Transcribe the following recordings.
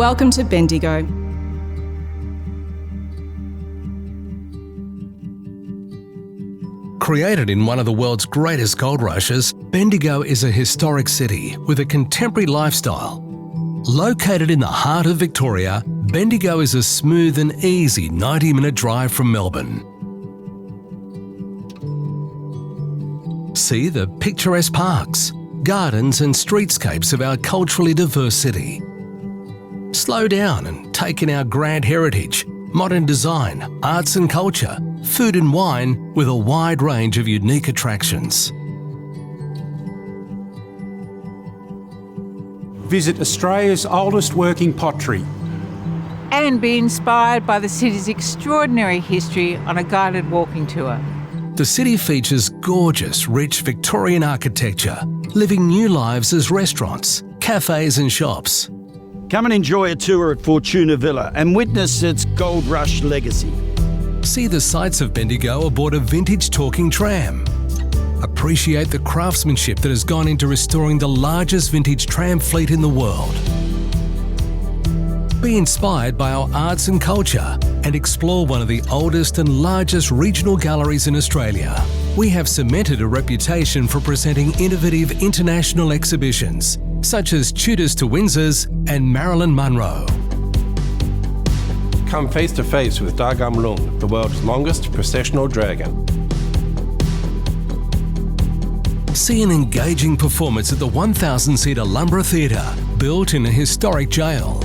Welcome to Bendigo. Created in one of the world's greatest gold rushes, Bendigo is a historic city with a contemporary lifestyle. Located in the heart of Victoria, Bendigo is a smooth and easy 90-minute drive from Melbourne. See the picturesque parks, gardens and streetscapes of our culturally diverse city. Slow down and take in our grand heritage, modern design, arts and culture, food and wine with a wide range of unique attractions. Visit Australia's oldest working pottery. And be inspired by the city's extraordinary history on a guided walking tour. The city features gorgeous, rich Victorian architecture, living new lives as restaurants, cafes and shops. Come and enjoy a tour at Fortuna Villa and witness its gold rush legacy. See the sights of Bendigo aboard a vintage talking tram. Appreciate the craftsmanship that has gone into restoring the largest vintage tram fleet in the world. Be inspired by our arts and culture and explore one of the oldest and largest regional galleries in Australia. We have cemented a reputation for presenting innovative international exhibitions, such as Tudors to Windsors and Marilyn Monroe. Come face to face with Dagam Lung, the world's longest processional dragon. See an engaging performance at the 1,000-seater Lumbra Theatre, built in a historic jail.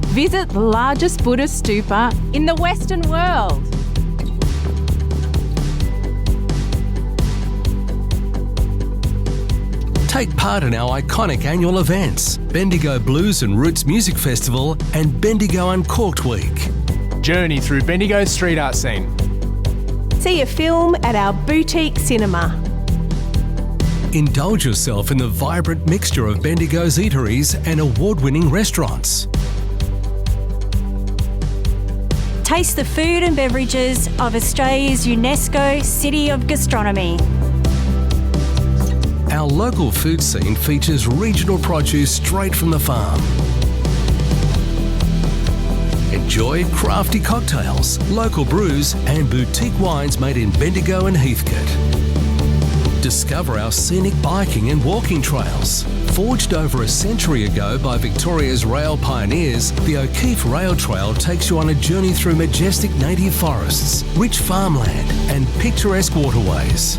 Visit the largest Buddhist stupa in the Western world. Take part in our iconic annual events, Bendigo Blues and Roots Music Festival and Bendigo Uncorked Week. Journey through Bendigo's street art scene. See a film at our boutique cinema. Indulge yourself in the vibrant mixture of Bendigo's eateries and award-winning restaurants. Taste the food and beverages of Australia's UNESCO City of Gastronomy. Our local food scene features regional produce straight from the farm. Enjoy crafty cocktails, local brews and boutique wines made in Bendigo and Heathcote. Discover our scenic biking and walking trails. Forged over a century ago by Victoria's rail pioneers, the O'Keefe Rail Trail takes you on a journey through majestic native forests, rich farmland and picturesque waterways.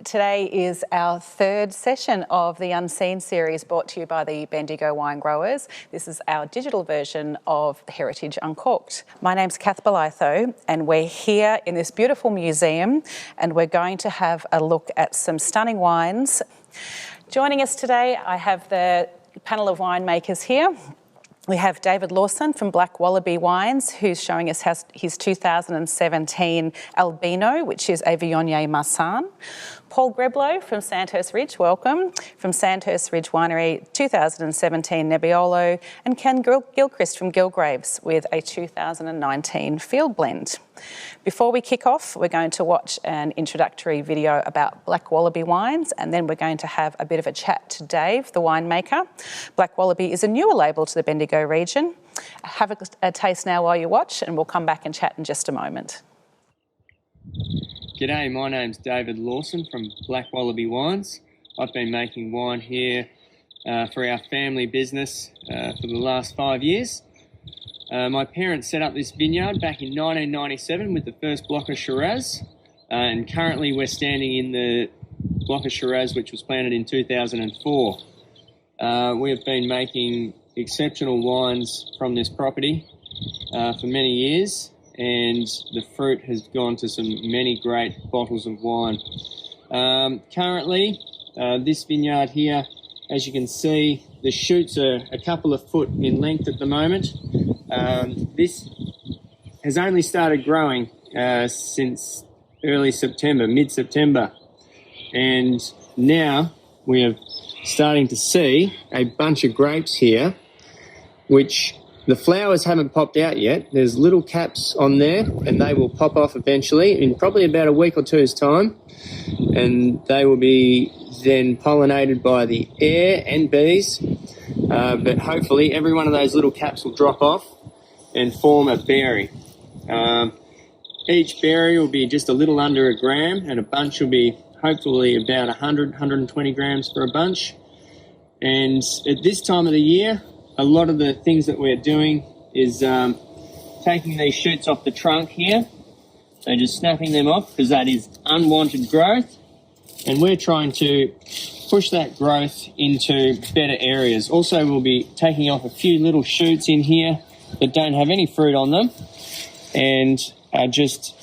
Today is our third session of the Unseen series brought to you by the Bendigo Wine Growers. This is our digital version of Heritage Uncorked. My name's Kath Belitho and we're here in this beautiful museum and we're going to have a look at some stunning wines. Joining us today, I have the panel of winemakers here. We have David Lawson from Black Wallaby Wines, who's showing us his 2017 Albino, which is a Viognier Marsanne. Paul Greblow from Sandhurst Ridge, welcome. From Sandhurst Ridge Winery, 2017 Nebbiolo. And Ken Gilchrist from GilGraves with a 2019 Field Blend. Before we kick off, we're going to watch an introductory video about Black Wallaby Wines, and then we're going to have a bit of a chat to Dave, the winemaker. Black Wallaby is a newer label to the Bendigo region. Have a taste now while you watch, and we'll come back and chat in just a moment. G'day, my name's David Lawson from Black Wallaby Wines. I've been making wine here for our family business for the last 5 years. My parents set up this vineyard back in 1997 with the first block of Shiraz, and currently we're standing in the block of Shiraz which was planted in 2004. We have been making exceptional wines from this property for many years, and the fruit has gone to many great bottles of wine. Currently, this vineyard here, as you can see, the shoots are a couple of foot in length at the moment. This has only started growing since early September, mid-September, and now we are starting to see a bunch of grapes here, which the flowers haven't popped out yet. There's little caps on there and they will pop off eventually in probably about a week or two's time, and they will be then pollinated by the air and bees, but hopefully every one of those little caps will drop off and form a berry. Each berry will be just a little under a gram, and a bunch will be hopefully about 120 grams for a bunch. And at this time of the year, a lot of the things that we're doing is taking these shoots off the trunk here. So just snapping them off, because that is unwanted growth. And we're trying to push that growth into better areas. Also, we'll be taking off a few little shoots in here that don't have any fruit on them and are just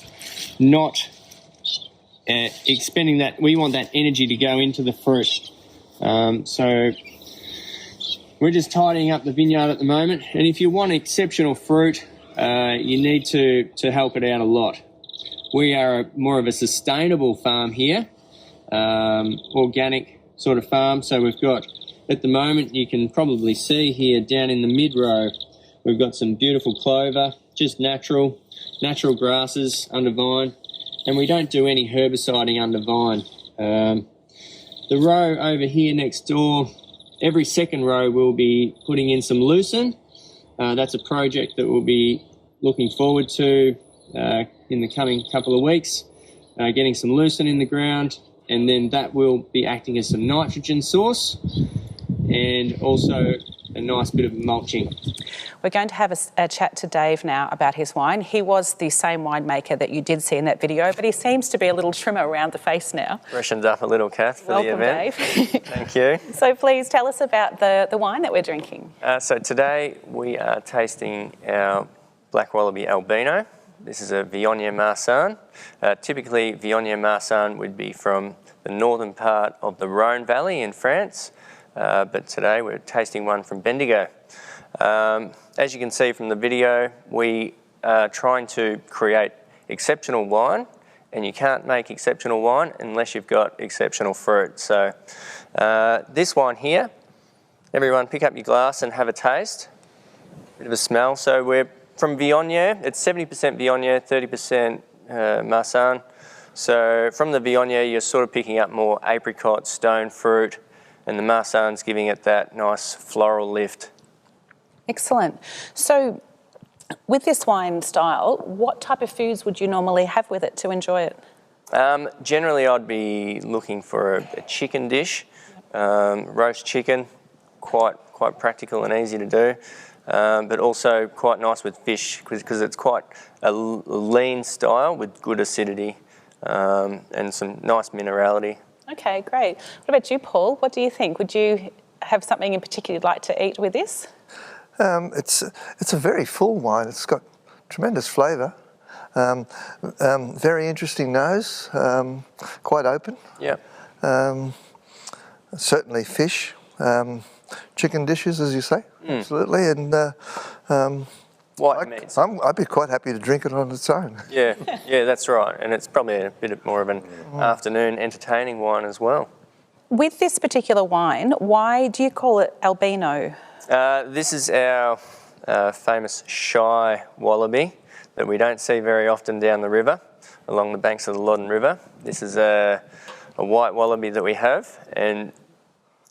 not expending that. We want that energy to go into the fruit. So we're just tidying up the vineyard at the moment. And if you want exceptional fruit, you need to help it out a lot. We are more of a sustainable farm here, organic sort of farm. So we've got, at the moment, you can probably see here down in the mid-row, we've got some beautiful clover, just natural grasses under vine, and we don't do any herbiciding under vine. The row over here next door, every second row we'll be putting in some lucerne. That's a project that we'll be looking forward to in the coming couple of weeks, getting some lucerne in the ground, and then that will be acting as some nitrogen source and also a nice bit of mulching. We're going to have a chat to Dave now about his wine. He was the same winemaker that you did see in that video, but he seems to be a little trimmer around the face now. Freshened up a little, Kath, for Welcome, the event. Dave. Thank you. So please tell us about the wine that we're drinking. So today we are tasting our Black Wallaby Albino. This is a Viognier Marsanne. Typically, Viognier Marsanne would be from the northern part of the Rhone Valley in France, but today we're tasting one from Bendigo. As you can see from the video, we are trying to create exceptional wine, and you can't make exceptional wine unless you've got exceptional fruit. So this wine here, everyone pick up your glass and have a taste, bit of a smell. So we're from Viognier, it's 70% Viognier, 30% Marsanne. So from the Viognier, you're sort of picking up more apricot, stone fruit, and the Marsanne's giving it that nice floral lift. Excellent. So with this wine style, what type of foods would you normally have with it to enjoy it? Generally, I'd be looking for a chicken dish, roast chicken, quite practical and easy to do, but also quite nice with fish because it's quite a lean style with good acidity and some nice minerality. Okay, great. What about you, Paul? What do you think? Would you have something in particular you'd like to eat with this? It's a very full wine. It's got tremendous flavour. Very interesting nose. Quite open. Yeah. Certainly fish. Chicken dishes, as you say. Absolutely. And white meats. I'd be quite happy to drink it on its own. Yeah, that's right. And it's probably a bit more of an afternoon entertaining wine as well. With this particular wine, why do you call it Albino? This is our famous shy wallaby that we don't see very often down the river, along the banks of the Loddon River. This is a white wallaby that we have, and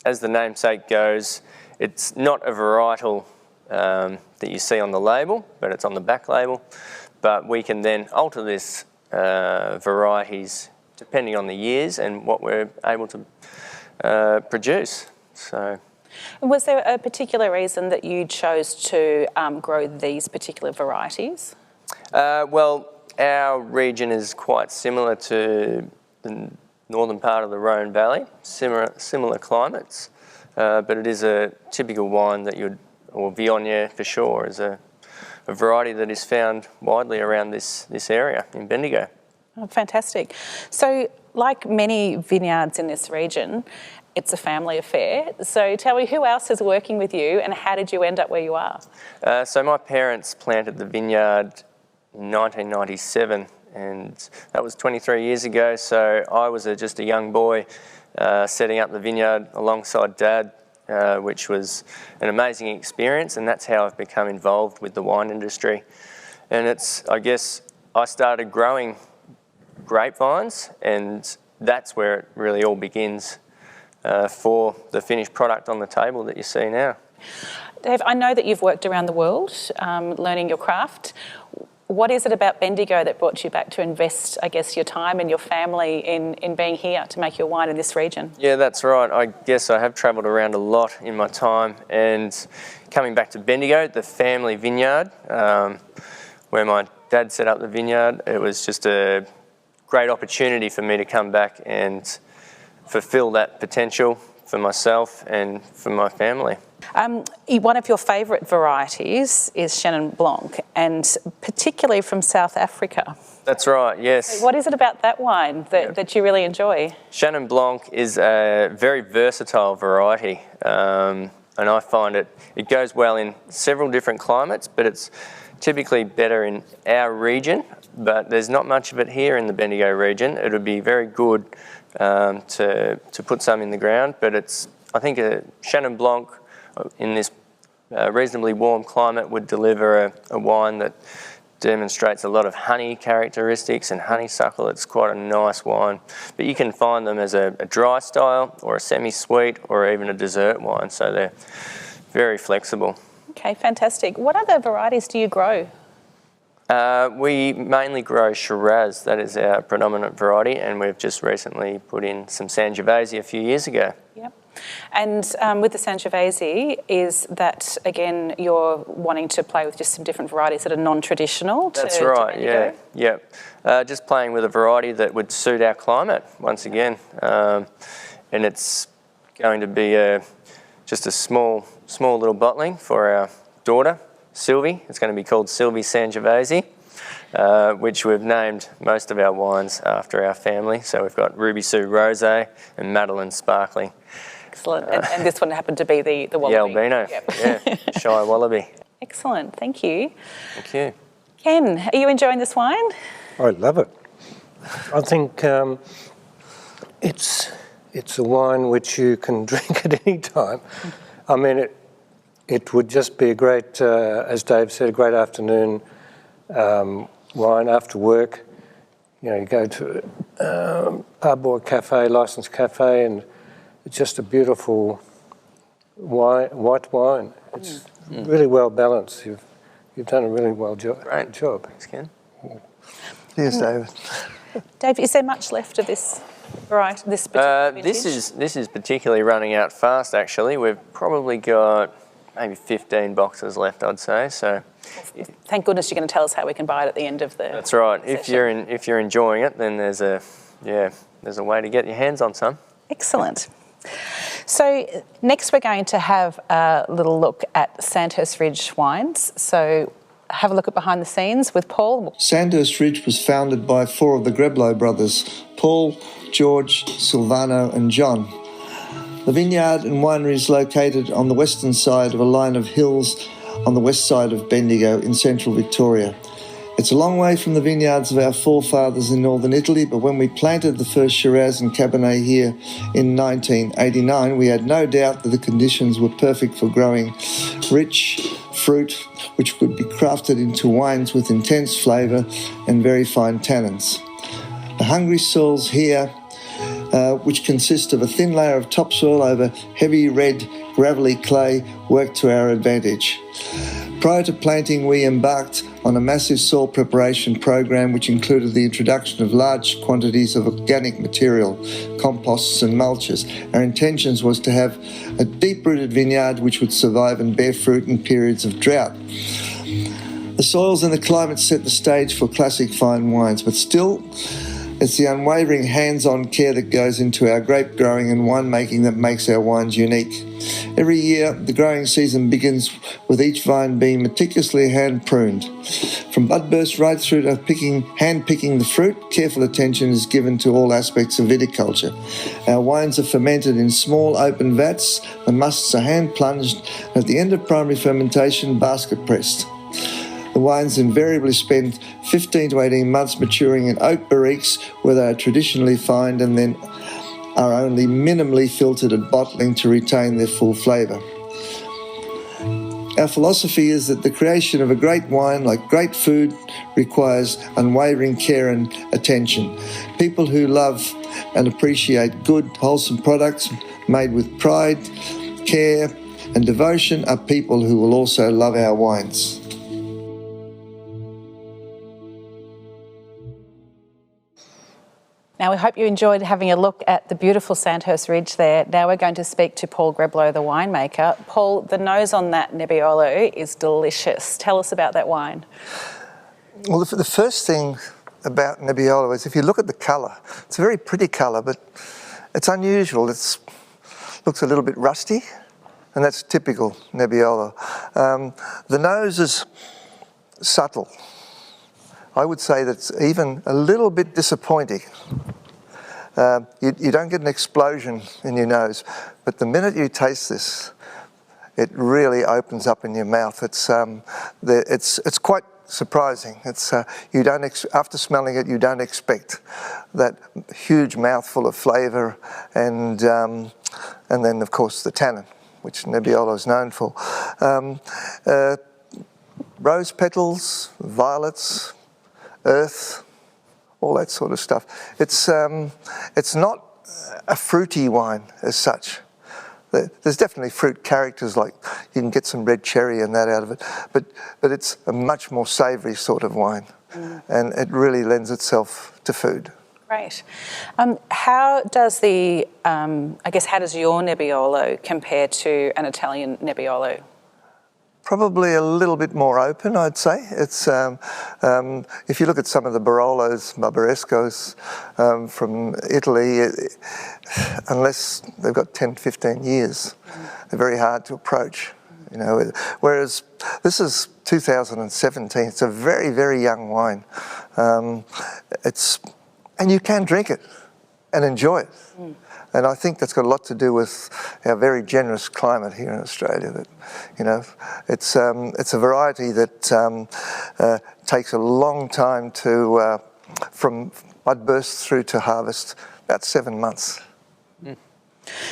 as the namesake goes, it's not a varietal that you see on the label, but it's on the back label. But we can then alter this varieties depending on the years and what we're able to produce. So. Was there a particular reason that you chose to grow these particular varieties? Well, our region is quite similar to the northern part of the Rhone Valley, similar climates, but it is a typical wine that or Viognier for sure, is a variety that is found widely around this area in Bendigo. Oh, fantastic. So, like many vineyards in this region, it's a family affair. So tell me, who else is working with you and how did you end up where you are? So my parents planted the vineyard in 1997 and that was 23 years ago. So I was just a young boy setting up the vineyard alongside Dad, which was an amazing experience, and that's how I've become involved with the wine industry. And I guess I started growing grapevines, and that's where it really all begins for the finished product on the table that you see now. Dave, I know that you've worked around the world learning your craft. What is it about Bendigo that brought you back to invest, I guess, your time and your family in being here to make your wine in this region? Yeah, that's right. I guess I have travelled around a lot in my time, and coming back to Bendigo, the family vineyard, where my dad set up the vineyard, it was just a great opportunity for me to come back and fulfil that potential for myself and for my family. One of your favourite varieties is Chenin Blanc, and particularly from South Africa. That's right, yes. What is it about that wine that you really enjoy? Chenin Blanc is a very versatile variety, and I find it goes well in several different climates, but it's typically better in our region, but there's not much of it here in the Bendigo region. It would be very good to put some in the ground, but I think a Chenin Blanc in this reasonably warm climate would deliver a wine that demonstrates a lot of honey characteristics and honeysuckle. It's quite a nice wine, but you can find them as a dry style or a semi-sweet or even a dessert wine, so they're very flexible. Okay, fantastic. What other varieties do you grow? We mainly grow Shiraz. That is our predominant variety, and we've just recently put in some Sangiovese a few years ago. Yep. And with the Sangiovese, is that, again, you're wanting to play with just some different varieties that are non-traditional? That's right, yeah. Just playing with a variety that would suit our climate, once again. And it's going to be just a small little bottling for our daughter, Sylvie. It's going to be called Sylvie Sangiovese, which we've named most of our wines after our family. So we've got Ruby Sue Rosé and Madeline Sparkling. Excellent. And this one happened to be the Wallaby. The Albino, yeah, Shy Wallaby. Excellent, thank you. Thank you. Ken, are you enjoying this wine? I love it. I think it's a wine which you can drink at any time. I mean, it would just be a great, as Dave said, a great afternoon wine after work. You know, you go to a pub or cafe, licensed cafe, and it's just a beautiful white wine. It's really well balanced. You've done a really great job. Thanks, Ken. Yes, David. Dave, is there much left of this variety, this particular vintage? This is particularly running out fast, actually. We've probably got maybe 15 boxes left, I'd say. So, thank goodness you're going to tell us how we can buy it at the end of the. That's right. Session. If you're enjoying it, then there's a way to get your hands on some. Excellent. So next we're going to have a little look at Sandhurst Ridge wines. So have a look at behind the scenes with Paul. Sandhurst Ridge was founded by four of the Greblow brothers, Paul, George, Silvano and John. The vineyard and winery is located on the western side of a line of hills on the west side of Bendigo in central Victoria. It's a long way from the vineyards of our forefathers in northern Italy, but when we planted the first Shiraz and Cabernet here in 1989, we had no doubt that the conditions were perfect for growing rich fruit, which could be crafted into wines with intense flavour and very fine tannins. The hungry soils here, which consist of a thin layer of topsoil over heavy red gravelly clay, work to our advantage. Prior to planting, we embarked on a massive soil preparation program which included the introduction of large quantities of organic material, composts and mulches. Our intentions was to have a deep-rooted vineyard which would survive and bear fruit in periods of drought. The soils and the climate set the stage for classic fine wines, but still, it's the unwavering hands-on care that goes into our grape growing and winemaking that makes our wines unique. Every year, the growing season begins with each vine being meticulously hand-pruned. From bud burst right through to hand-picking the fruit, careful attention is given to all aspects of viticulture. Our wines are fermented in small open vats, the musts are hand-plunged, and at the end of primary fermentation, basket-pressed. The wines invariably spend 15 to 18 months maturing in oak barriques where they are traditionally fined and then are only minimally filtered and bottling to retain their full flavour. Our philosophy is that the creation of a great wine, like great food, requires unwavering care and attention. People who love and appreciate good, wholesome products made with pride, care and devotion are people who will also love our wines. Now, we hope you enjoyed having a look at the beautiful Sandhurst Ridge there. Now we're going to speak to Paul Greblow, the winemaker. Paul, the nose on that Nebbiolo is delicious. Tell us about that wine. Well, the first thing about Nebbiolo is if you look at the colour, it's a very pretty colour, but it's unusual. It looks a little bit rusty, and that's typical Nebbiolo. The nose is subtle. I would say that's even a little bit disappointing. You don't get an explosion in your nose, but the minute you taste this, it really opens up in your mouth. It's quite surprising. You don't after smelling it, you don't expect that huge mouthful of flavour, and then of course the tannin, which Nebbiolo is known for. Rose petals, violets, earth, all that sort of stuff. It's not a fruity wine as such. There's definitely fruit characters, like you can get some red cherry and that out of it, but it's a much more savoury sort of wine, and it really lends itself to food. Great. How does how does your Nebbiolo compare to an Italian Nebbiolo? Probably a little bit more open, I'd say. It's if you look at some of the Barolos, Barbarescos from Italy, unless they've got 10, 15 years, they're very hard to approach. You know, whereas this is 2017. It's a very, very young wine. And you can drink it and enjoy it. And I think that's got a lot to do with our very generous climate here in Australia. That, you know, it's a variety that takes a long time to from bud burst through to harvest, about 7 months.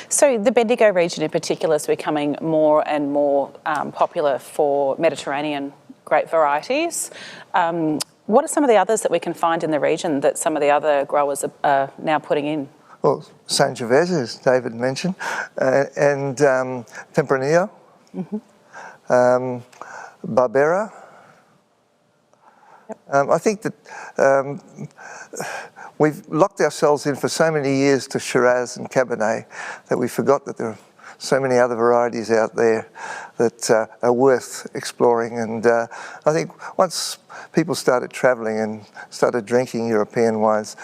So the Bendigo region in particular is becoming more and more popular for Mediterranean grape varieties. What are some of the others that we can find in the region that some of the other growers are now putting in? Well, Sangiovese, as David mentioned, and Tempranillo, Barbera. I think that we've locked ourselves in for so many years to Shiraz and Cabernet that we forgot that there are so many other varieties out there that are worth exploring. And I think once people started travelling and started drinking European wines,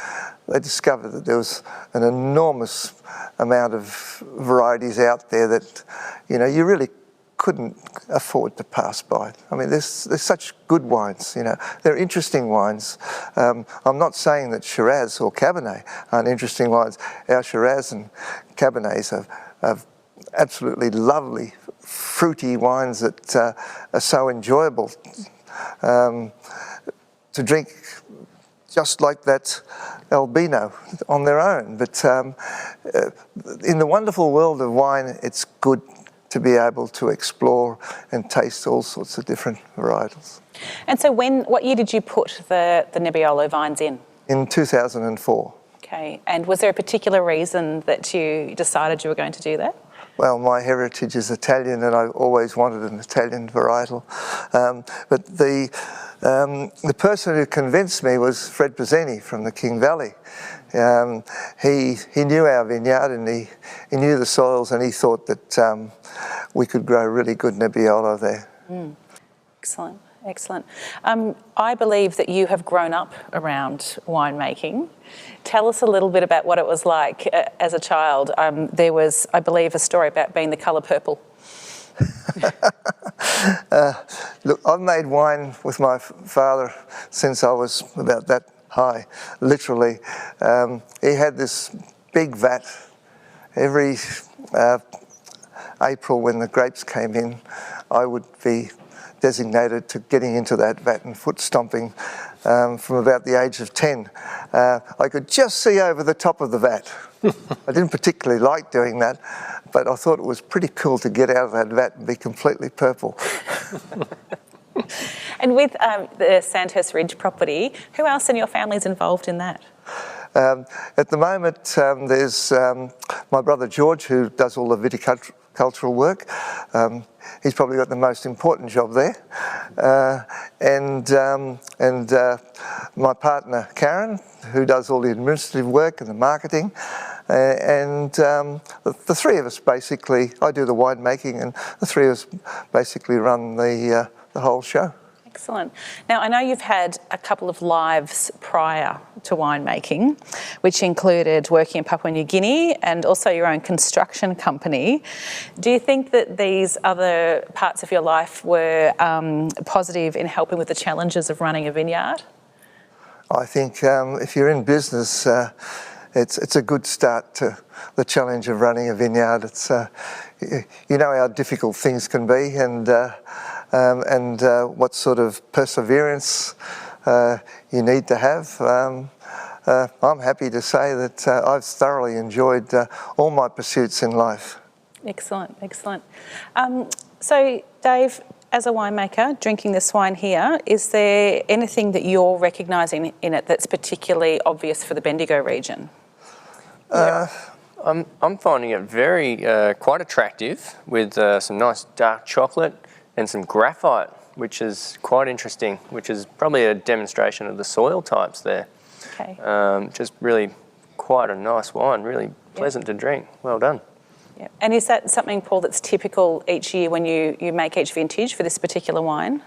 they discovered that there was an enormous amount of varieties out there that, you know, you really couldn't afford to pass by. I mean, there's such good wines, you know. They're interesting wines. I'm not saying that Shiraz or Cabernet aren't interesting wines. Our Shiraz and Cabernets are absolutely lovely, fruity wines that are so enjoyable to drink, just like that Albino on their own. But in the wonderful world of wine, it's good to be able to explore and taste all sorts of different varietals. And so what year did you put the Nebbiolo vines in? In 2004. Okay, and was there a particular reason that you decided you were going to do that? Well, my heritage is Italian and I've always wanted an Italian varietal. But the person who convinced me was Fred Pizzeni from the King Valley. He knew our vineyard and he knew the soils, and he thought that we could grow really good Nebbiolo there. Excellent, excellent. I believe that you have grown up around winemaking. Tell us a little bit about what it was like as a child. There was, I believe, a story about being the colour purple. Look, I've made wine with my father since I was about that high, literally. He had this big vat. Every April when the grapes came in, I would be designated to getting into that vat and foot stomping from about the age of 10. I could just see over the top of the vat. I didn't particularly like doing that, but I thought it was pretty cool to get out of that vat and be completely purple. And with the Sandhurst Ridge property, who else in your family is involved in that? At the moment, there's my brother George, who does all the viticulture horticultural work. He's probably got the most important job there. And my partner, Karen, who does all the administrative work and the marketing. And the three of us basically, I do the winemaking, and the three of us basically run the whole show. Excellent. Now, I know you've had a couple of lives prior to winemaking, which included working in Papua New Guinea and also your own construction company. Do you think that these other parts of your life were positive in helping with the challenges of running a vineyard? I think if you're in business, it's a good start to the challenge of running a vineyard. It's you know how difficult things can be, and what sort of perseverance you need to have. I'm happy to say that I've thoroughly enjoyed all my pursuits in life. Excellent, excellent. So, Dave, as a winemaker, drinking this wine here, is there anything that you're recognising in it that's particularly obvious for the Bendigo region? I'm finding it very quite attractive, with some nice dark chocolate and some graphite, which is quite interesting, which is probably a demonstration of the soil types there. Okay. Just really quite a nice wine, really pleasant to drink. Well done. Yeah. And is that something, Paul, that's typical each year when you make each vintage for this particular wine?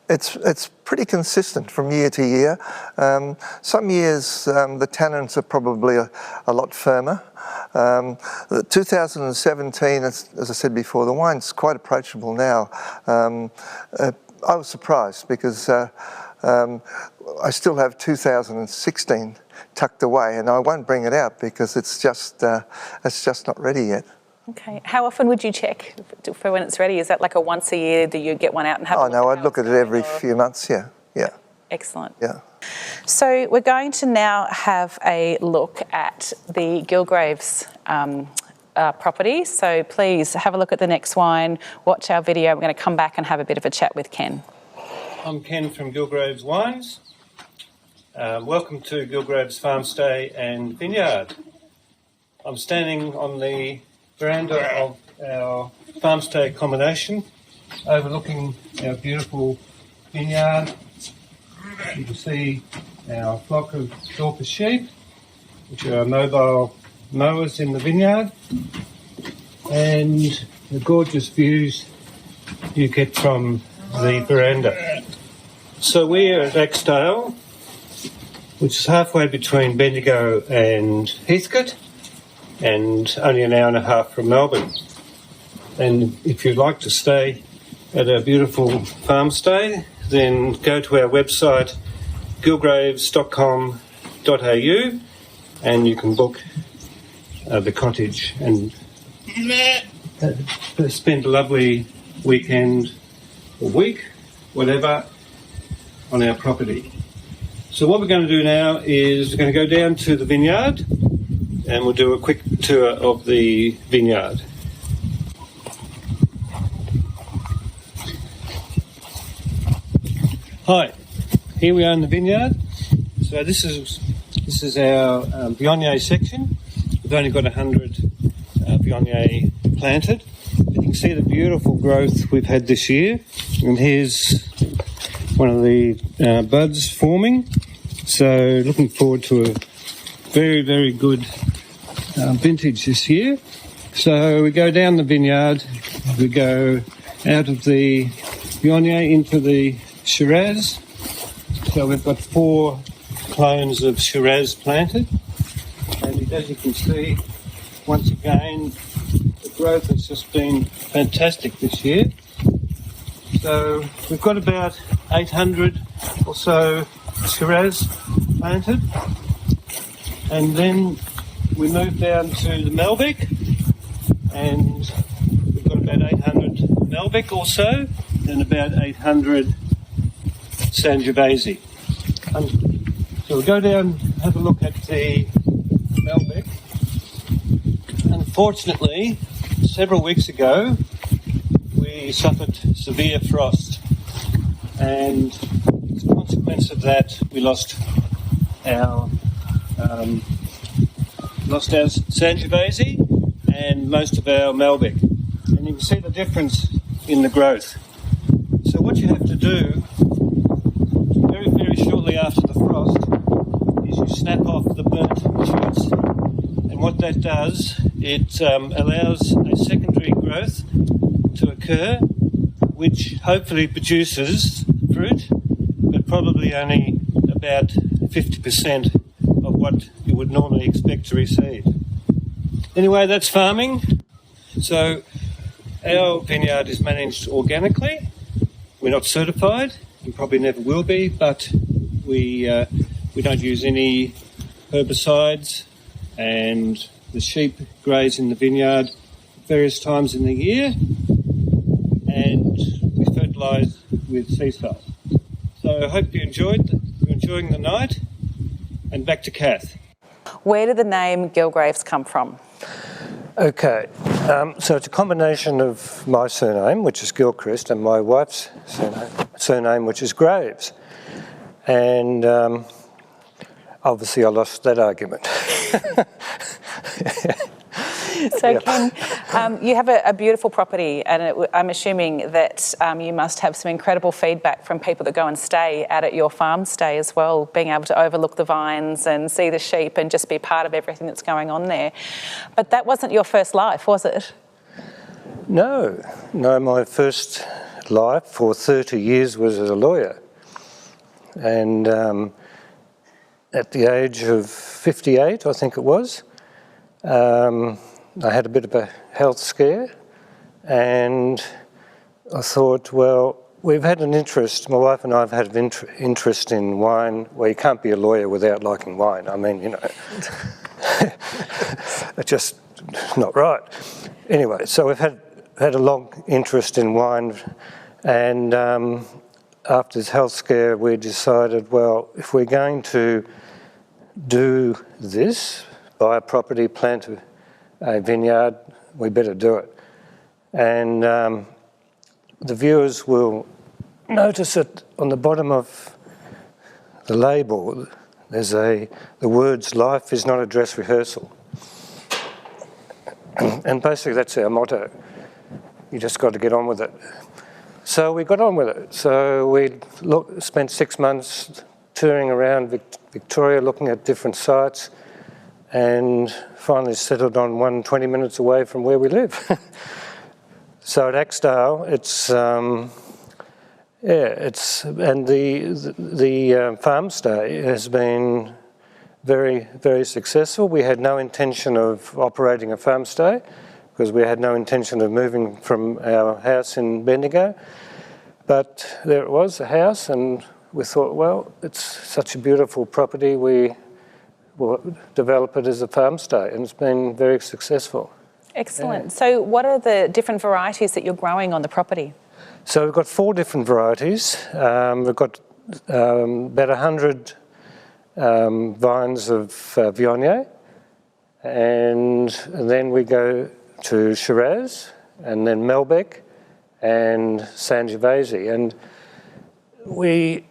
It's pretty consistent from year to year. Some years the tannins are probably a lot firmer. 2017, as I said before, the wine's quite approachable now. I was surprised because I still have 2016 tucked away, and I won't bring it out because it's just not ready yet. Okay. How often would you check for when it's ready? Is that like a once a year that you get one out and have a look? Oh, no, I'd look at it every few months, yeah. Excellent. Yeah. So we're going to now have a look at the GilGraves property. So please have a look at the next wine, watch our video. We're going to come back and have a bit of a chat with Ken. I'm Ken from GilGraves Wines. Welcome to GilGraves Farmstay and Vineyard. I'm standing on the veranda of our farmstay accommodation, overlooking our beautiful vineyard. You can see our flock of Dorcas sheep, which are mobile mowers in the vineyard, and the gorgeous views you get from the veranda. So we're at Axdale, which is halfway between Bendigo and Heathcote, and only an hour and a half from Melbourne. And if you'd like to stay at our beautiful farmstay, then go to our website gilgraves.com.au and you can book the cottage and spend a lovely weekend or week, whatever, on our property. So what we're going to do now is we're going to go down to the vineyard and we'll do a quick tour of the vineyard. Hi, here we are in the vineyard. So this is our Viognier section. We've only got 100 Viognier planted. You can see the beautiful growth we've had this year. And here's one of the buds forming. So looking forward to a very, very good vintage this year. So we go down the vineyard, we go out of the Viognier into the Shiraz. So we've got 4 clones of Shiraz planted, and as you can see, once again, the growth has just been fantastic this year. So we've got about 800 or so Shiraz planted, and then we move down to the Malbec, and we've got about 800 Malbec or so, and about 800 Sangiovese. So we'll go down and have a look at the Malbec. Unfortunately, several weeks ago, we suffered severe frost, and as a consequence of that, we lost our Sangiovese and most of our Malbec. And you can see the difference in the growth. So what you have to do very, very shortly after the frost is you snap off the burnt shoots. And what that does, it allows a secondary growth to occur, which hopefully produces fruit, but probably only about 50% of what you would normally expect to receive. Anyway, that's farming. So our vineyard is managed organically. We're not certified and probably never will be, but we don't use any herbicides, and the sheep graze in the vineyard various times in the year, and we fertilise with sea salt. So I hope you're enjoying the night, and back to Kath. Where did the name GilGraves come from? Okay, so it's a combination of my surname, which is Gilchrist, and my wife's surname, which is Graves. And obviously I lost that argument. So Ken, you have a beautiful property, and I'm assuming that you must have some incredible feedback from people that go and stay out at your farm stay as well, being able to overlook the vines and see the sheep and just be part of everything that's going on there. But that wasn't your first life, was it? No, my first life for 30 years was as a lawyer. And at the age of 58, I think it was, I had a bit of a health scare, and I thought, well, we've had an interest, my wife and I have had an interest in wine. Well, you can't be a lawyer without liking wine. I mean, you know, it's just not right. Anyway, so we've had a long interest in wine, and after this health scare, we decided, well, if we're going to do this, buy a property, plant a vineyard, we better do it. And the viewers will notice that on the bottom of the label, there's the words, "Life is not a dress rehearsal." And basically that's our motto. You just got to get on with it. So we got on with it. So we spent 6 months touring around Victoria, looking at different sites, and finally settled on one 20 minutes away from where we live. So at Axdale, the farm stay has been very, very successful. We had no intention of operating a farm stay because we had no intention of moving from our house in Bendigo. But there it was, a house, and we thought, well, it's such a beautiful property, we will develop it as a farm stay, and it's been very successul. Excellent. Yeah. So what are the different varieties that you're growing on the property? So we've got 4 different varieties. We've got about 100 vines of Viognier, and then we go to Shiraz, and then Malbec, and Sangiovese. And we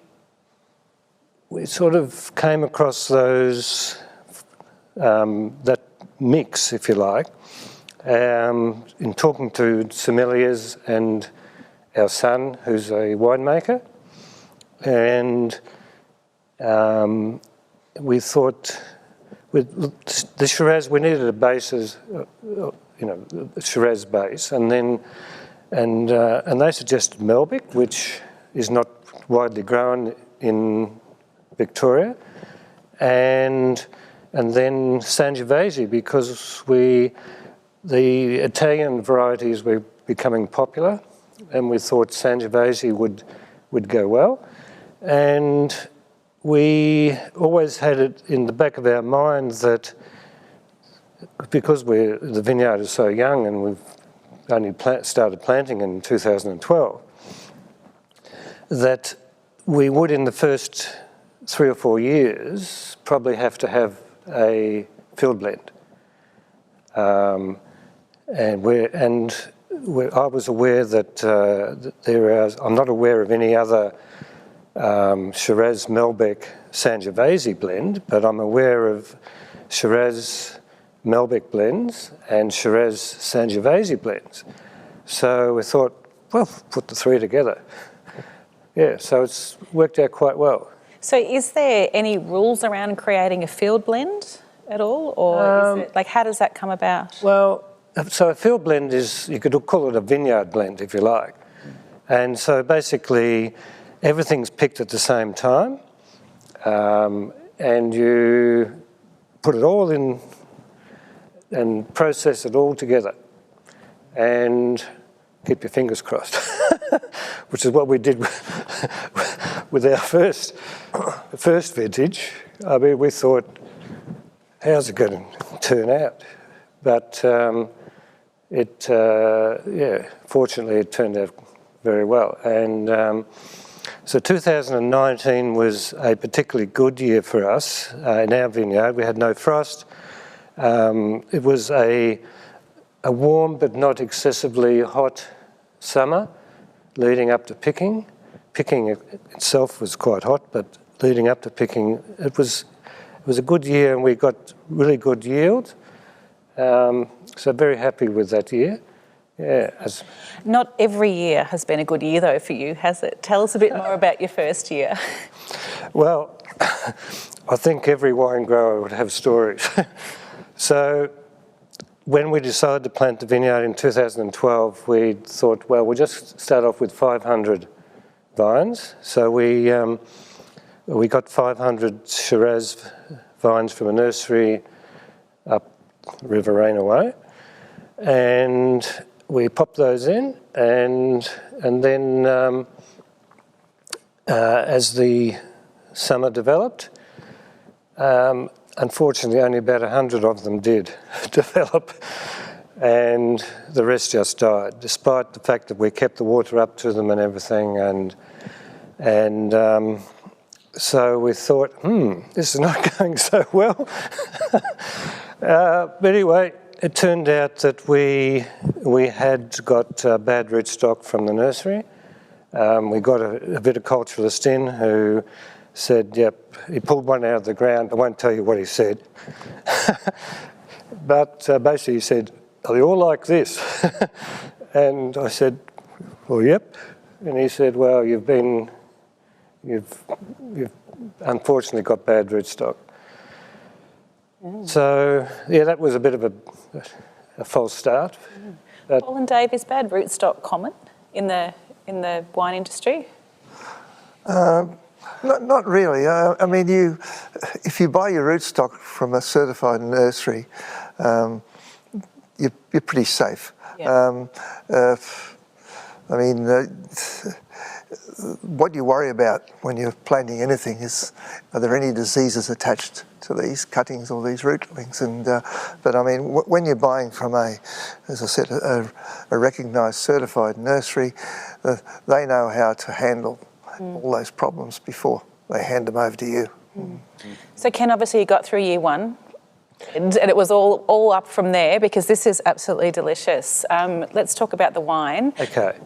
sort of came across those, that mix, if you like, in talking to sommeliers and our son, who's a winemaker. And we thought with the Shiraz, we needed a base as, a Shiraz base, and they suggested Malbec, which is not widely grown in Victoria, and then Sangiovese, because the Italian varieties were becoming popular, and we thought Sangiovese would go well. And we always had it in the back of our minds that because the vineyard is so young and we've only started planting in 2012, that we would in the first 3 or 4 years probably have to have a field blend. I was aware that I'm not aware of any other Shiraz Malbec Sangiovese blend, but I'm aware of Shiraz Malbec blends and Shiraz Sangiovese blends. So we thought, well, put the three together. Yeah, so it's worked out quite well. So is there any rules around creating a field blend at all? Or is it, like, how does that come about? Well, so a field blend is, you could call it a vineyard blend if you like. And so basically everything's picked at the same time, and you put it all in and process it all together and keep your fingers crossed, which is what we did with our first vintage. I mean, we thought, how's it going to turn out? But fortunately it turned out very well. And so 2019 was a particularly good year for us in our vineyard. We had no frost. It was a warm but not excessively hot summer leading up to picking. Picking itself was quite hot, but leading up to picking, it was a good year, and we got really good yield. So very happy with that year. Yeah. Not every year has been a good year though for you, has it? Tell us a bit more about your first year. Well, I think every wine grower would have stories. So when we decided to plant the vineyard in 2012, we thought, well, we'll just start off with 500 vines. So we got 500 Shiraz vines from a nursery up Riverina way, and we popped those in, and then as the summer developed, unfortunately only about 100 of them did develop, and the rest just died, despite the fact that we kept the water up to them and everything, and so we thought, this is not going so well. But anyway, it turned out that we had got bad rootstock from the nursery. We got a viticulturalist in who said, yep, he pulled one out of the ground. I won't tell you what he said. But basically he said, are they all like this? And I said, well, yep. And he said, well, you've unfortunately got bad rootstock. So, yeah, that was a bit of a false start. Paul and Dave, is bad rootstock common in the wine industry? Not really. I mean, if you buy your rootstock from a certified nursery, you're pretty safe. Yeah. I mean, what you worry about when you're planting anything is, are there any diseases attached to these cuttings or these rootlings? And but I mean, when you're buying from as I said, a recognised certified nursery, they know how to handle all those problems before they hand them over to you. So Ken, obviously you got through year one, and it was all up from there, because this is absolutely delicious. Let's talk about the wine. Okay,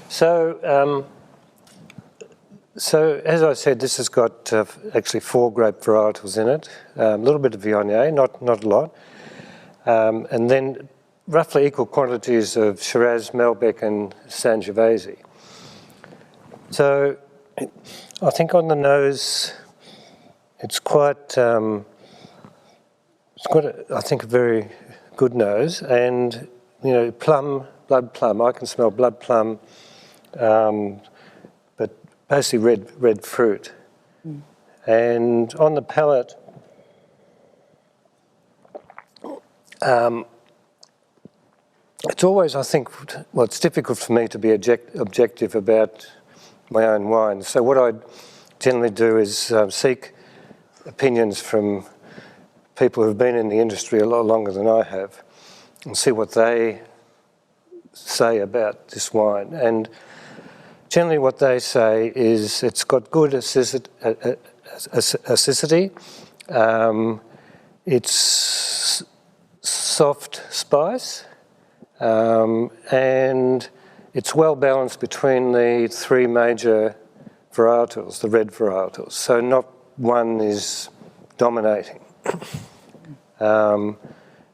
so as I said, this has got actually 4 grape varietals in it, a little bit of Viognier, not a lot, and then roughly equal quantities of Shiraz, Malbec and Sangiovese. So I think on the nose, it's quite, I think, a very good nose, and plum, blood plum. I can smell blood plum, but basically red fruit. And on the palate, it's always, I think, well, it's difficult for me to be objective about my own wine. So what I generally do is seek opinions from people who've been in the industry a lot longer than I have, and see what they say about this wine. And generally what they say is it's got good acidity, it's soft spice, and it's well balanced between the 3 major varietals, the red varietals. So not one is dominating. So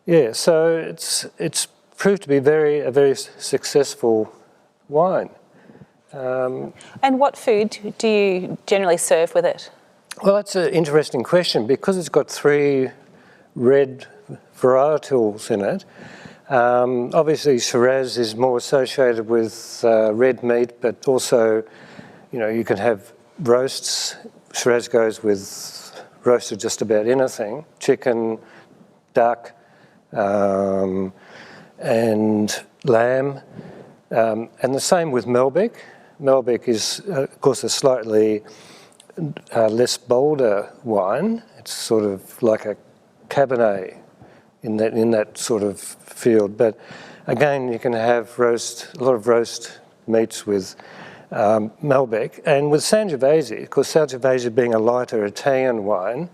it's proved to be a very successful wine. And what food do you generally serve with it? Well, that's an interesting question because it's got 3 red varietals in it. Obviously, Shiraz is more associated with red meat, but also, you can have roasts. Shiraz goes with roasted just about anything: chicken, duck, and lamb. And the same with Malbec. Malbec is, of course, a slightly less bolder wine. It's sort of like a Cabernet in that sort of field. But again, you can have a lot of roast meats with Malbec. And with Sangiovese, of course, Sangiovese being a lighter Italian wine,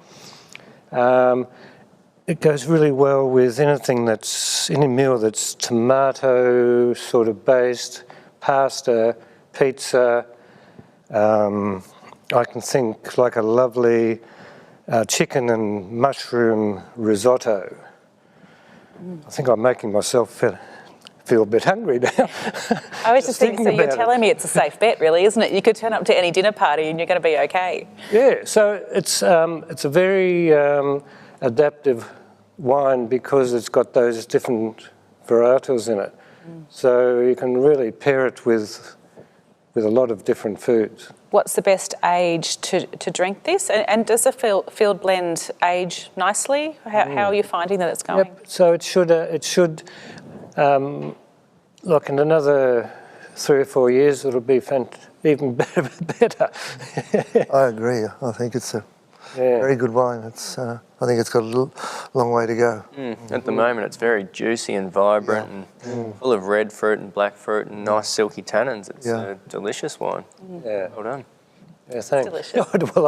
it goes really well with anything any meal that's tomato sort of based, pasta, pizza. I can think like a lovely chicken and mushroom risotto. I think I'm making myself feel a bit hungry now. I was just thinking, so you're telling me it's a safe bet, really, isn't it? You could turn up to any dinner party and you're going to be okay. Yeah, so it's a very adaptive wine because it's got those different varietals in it. So you can really pair it with a lot of different foods. What's the best age to drink this? And does the field blend age nicely? How are you finding that it's going? Yep. So it should look, in another 3 or 4 years, it'll be even better. I agree. I think it's a very good wine. I think it's got a long way to go. At the moment, it's very juicy and vibrant and full of red fruit and black fruit and nice silky tannins. It's a delicious wine. Yeah. Well done. Yeah, thanks. Delicious. Well,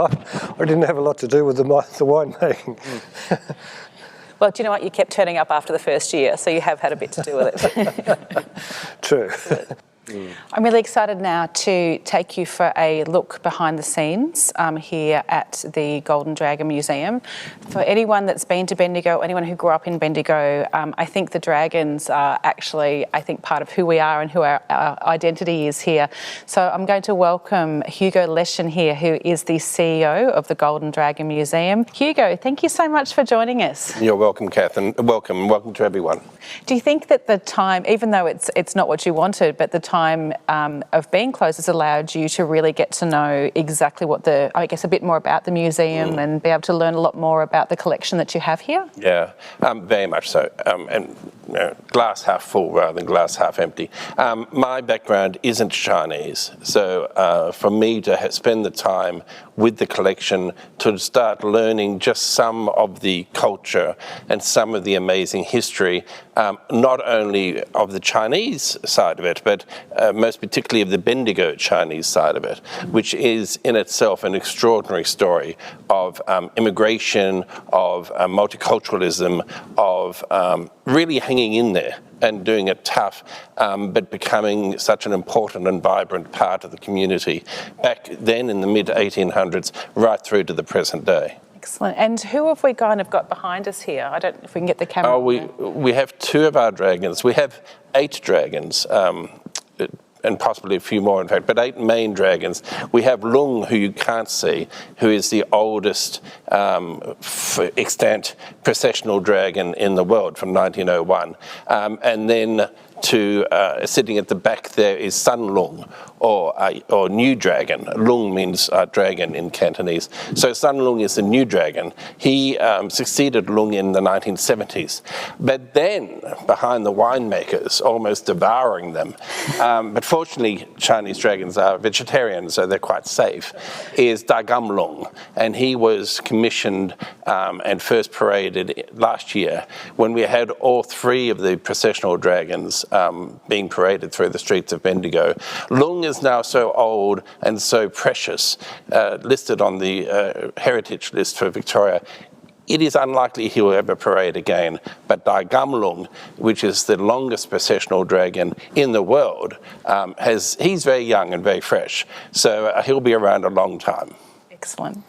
I didn't have a lot to do with the winemaking. Well, do you know what? You kept turning up after the first year, so you have had a bit to do with it. True. I'm really excited now to take you for a look behind the scenes here at the Golden Dragon Museum. For anyone that's been to Bendigo, anyone who grew up in Bendigo, I think the dragons are actually, part of who we are and who our identity is here. So I'm going to welcome Hugo Leschen here, who is the CEO of the Golden Dragon Museum. Hugo, thank you so much for joining us. You're welcome, Kath, and welcome to everyone. Do you think that the time, even though it's not what you wanted, but the time of being closed has allowed you to really get to know exactly what a bit more about the museum and be able to learn a lot more about the collection that you have here? Yeah, very much so. And glass half full rather than glass half empty. My background isn't Chinese, so for me to spend the time with the collection to start learning just some of the culture and some of the amazing history, not only of the Chinese side of it, but most particularly of the Bendigo Chinese side of it, which is in itself an extraordinary story of immigration, of multiculturalism, of really hanging in there and doing it tough, but becoming such an important and vibrant part of the community back then in the mid-1800s right through to the present day. Excellent. And who have we got behind us here? I don't know if we can get the camera. Oh, we have 2 of our dragons. We have 8 dragons. And possibly a few more, in fact, but 8 main dragons. We have Lung, who you can't see, who is the oldest extant processional dragon in the world from 1901. And then sitting at the back there is Sun Lung, or new dragon. Lung means dragon in Cantonese. So Sun Lung is the new dragon. He succeeded Lung in the 1970s. But then, behind the winemakers, almost devouring them, but fortunately Chinese dragons are vegetarian, so they're quite safe, is Da Gum Lung. And he was commissioned and first paraded last year when we had all 3 of the processional dragons being paraded through the streets of Bendigo. Lung is now so old and so precious, listed on the heritage list for Victoria. It is unlikely he will ever parade again, but Dai Gum Lung, which is the longest processional dragon in the world, he's very young and very fresh, so he'll be around a long time. Excellent.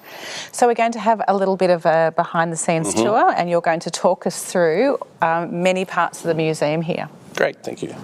So we're going to have a little bit of a behind-the-scenes tour, and you're going to talk us through many parts of the museum here. Great, thank you.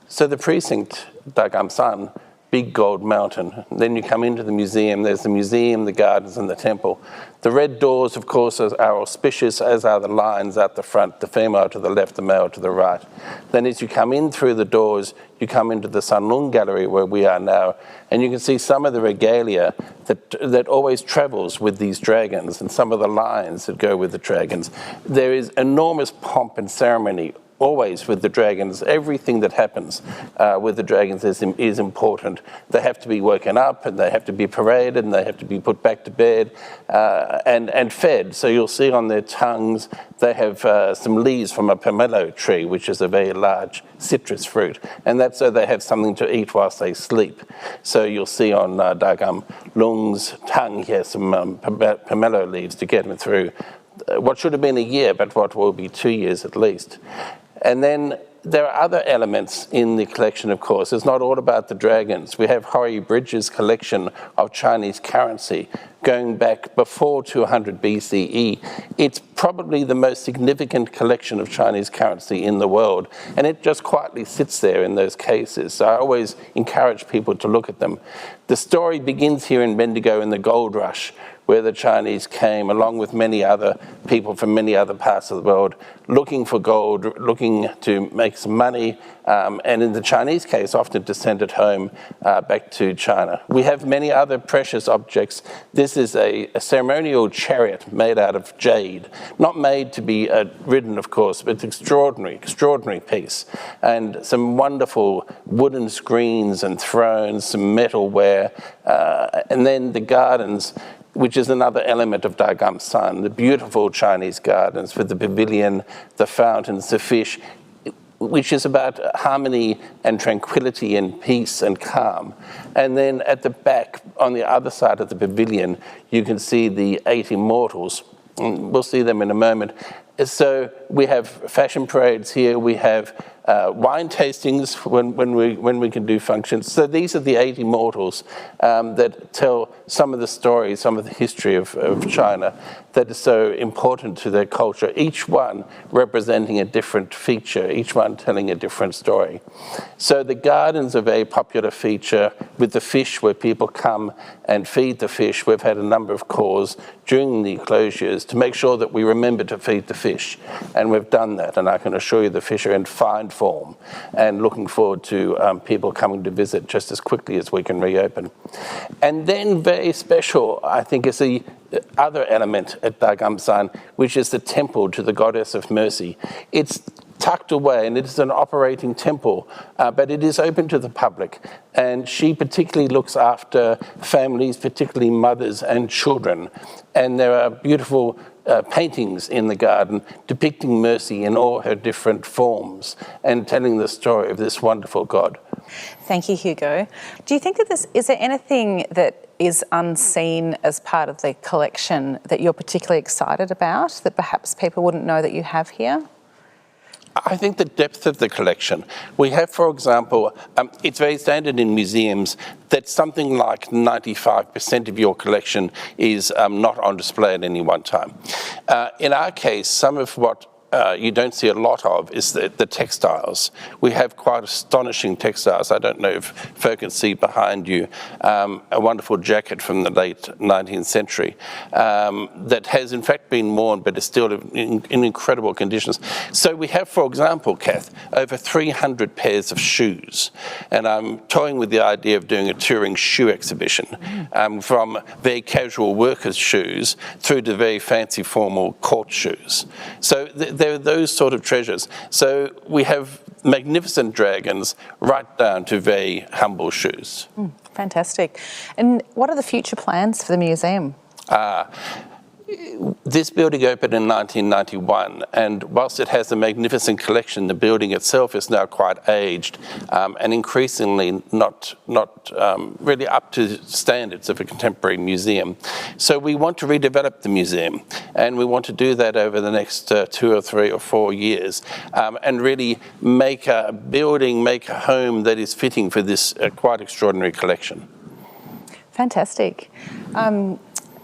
So the precinct, Dagamsan, big gold mountain. Then you come into the museum. There's the museum, the gardens, and the temple. The red doors, of course, are auspicious, as are the lines at the front, the female to the left, the male to the right. Then as you come in through the doors, you come into the Sanlung Gallery, where we are now, and you can see some of the regalia that always travels with these dragons and some of the lines that go with the dragons. There is enormous pomp and ceremony always with the dragons. Everything that happens with the dragons is important. They have to be woken up, and they have to be paraded, and they have to be put back to bed and fed. So you'll see on their tongues they have some leaves from a pomelo tree, which is a very large citrus fruit, and that's so they have something to eat whilst they sleep. So you'll see on Dagam Lung's tongue here some pomelo leaves to get him through what should have been a year, but what will be 2 years at least. And then there are other elements in the collection, of course. It's not all about the dragons. We have Horry Bridges' collection of Chinese currency going back before 200 BCE. It's probably the most significant collection of Chinese currency in the world, and it just quietly sits there in those cases. So I always encourage people to look at them. The story begins here in Bendigo in the gold rush, where the Chinese came, along with many other people from many other parts of the world, looking for gold, looking to make some money, and in the Chinese case, often to send it home back to China. We have many other precious objects. This is a ceremonial chariot made out of jade, not made to be ridden, of course, but it's extraordinary piece. And some wonderful wooden screens and thrones, some metalware, and then the gardens, which is another element of Dagamsan, the beautiful Chinese gardens with the pavilion, the fountains, the fish, which is about harmony and tranquility and peace and calm. And then at the back, on the other side of the pavilion, you can see the 8 immortals. We'll see them in a moment. So we have fashion parades here, we have wine tastings when we can do functions. So these are the 8 immortals that tell some of the stories, some of the history of China that is so important to their culture, each one representing a different feature, each one telling a different story. So the gardens are a very popular feature with the fish, where people come and feed the fish. We've had a number of calls during the closures to make sure that we remember to feed the fish, and we've done that, and I can assure you the fish are in fine form, and looking forward to people coming to visit just as quickly as we can reopen. And then very special, I think, is the other element at Dagamsan, which is the temple to the Goddess of Mercy. It's tucked away, and it is an operating temple, but it is open to the public, and she particularly looks after families, particularly mothers and children. And there are beautiful paintings in the garden depicting mercy in all her different forms and telling the story of this wonderful God. Thank you, Hugo. Do you think that is there anything that is unseen as part of the collection that you're particularly excited about, that perhaps people wouldn't know that you have here? I think the depth of the collection. We have, for example, it's very standard in museums that something like 95% of your collection is not on display at any one time. In our case, some of what you don't see a lot of is the textiles. We have quite astonishing textiles. I don't know if folk can see behind you a wonderful jacket from the late 19th century that has in fact been worn but is still in incredible conditions. So we have, for example, Kath, over 300 pairs of shoes, and I'm toying with the idea of doing a touring shoe exhibition from very casual workers' shoes through to very fancy formal court shoes. So there are those sort of treasures. So we have magnificent dragons right down to very humble shoes. Fantastic. And what are the future plans for the museum? This building opened in 1991, and whilst it has a magnificent collection, the building itself is now quite aged and increasingly not really up to standards of a contemporary museum. So we want to redevelop the museum, and we want to do that over the next 2 or 3 or 4 years, and really make a building, make a home that is fitting for this quite extraordinary collection. Fantastic.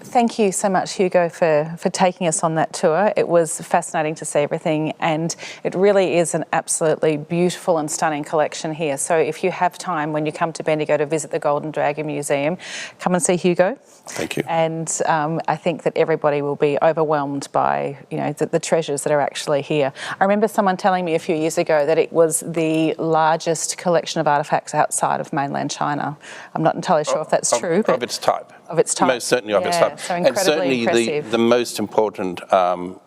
Thank you so much, Hugo, for taking us on that tour. It was fascinating to see everything, and it really is an absolutely beautiful and stunning collection here. So if you have time when you come to Bendigo to visit the Golden Dragon Museum, come and see Hugo. Thank you. And I think that everybody will be overwhelmed by, you know, the treasures that are actually here. I remember someone telling me a few years ago that it was the largest collection of artefacts outside of mainland China. I'm not entirely sure if that's true, but of its type. Of its type. Most certainly of its type. So and incredibly certainly impressive. the most important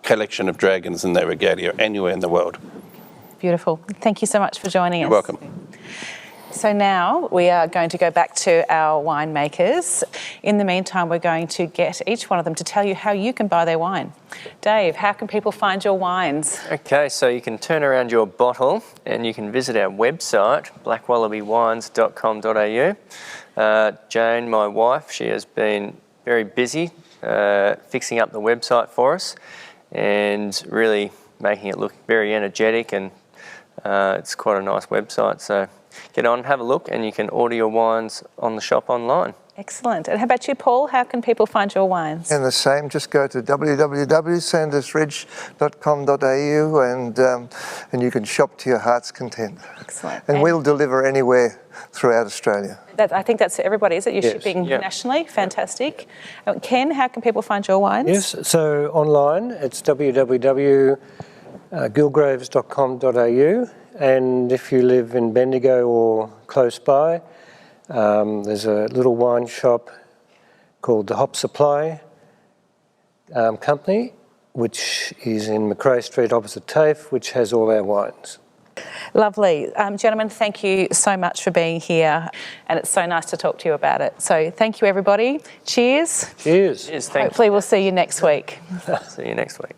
collection of dragons and their regalia anywhere in the world. Beautiful. Thank you so much for joining us. You're welcome. So now we are going to go back to our winemakers. In the meantime, we're going to get each one of them to tell you how you can buy their wine. Dave, how can people find your wines? Okay, so you can turn around your bottle and you can visit our website, blackwallabywines.com.au. Jane, my wife, she has been very busy fixing up the website for us and really making it look very energetic, and it's quite a nice website. So get on, have a look, and you can order your wines on the shop online. Excellent. And how about you, Paul? How can people find your wines? And the same, just go to www.sandhurstridge.com.au and you can shop to your heart's content. Excellent. And we'll deliver anywhere throughout Australia. I think that's for everybody, is it? You're shipping nationally? Fantastic. Ken, how can people find your wines? Yes, so online it's www.GilGraves.com.au, and if you live in Bendigo or close by, there's a little wine shop called the Hop Supply Company, which is in Macrae Street opposite TAFE, which has all our wines. Lovely. Gentlemen, thank you so much for being here, and it's so nice to talk to you about it. So thank you, everybody. Cheers. Cheers. Cheers. Hopefully we'll see you next week. See you next week.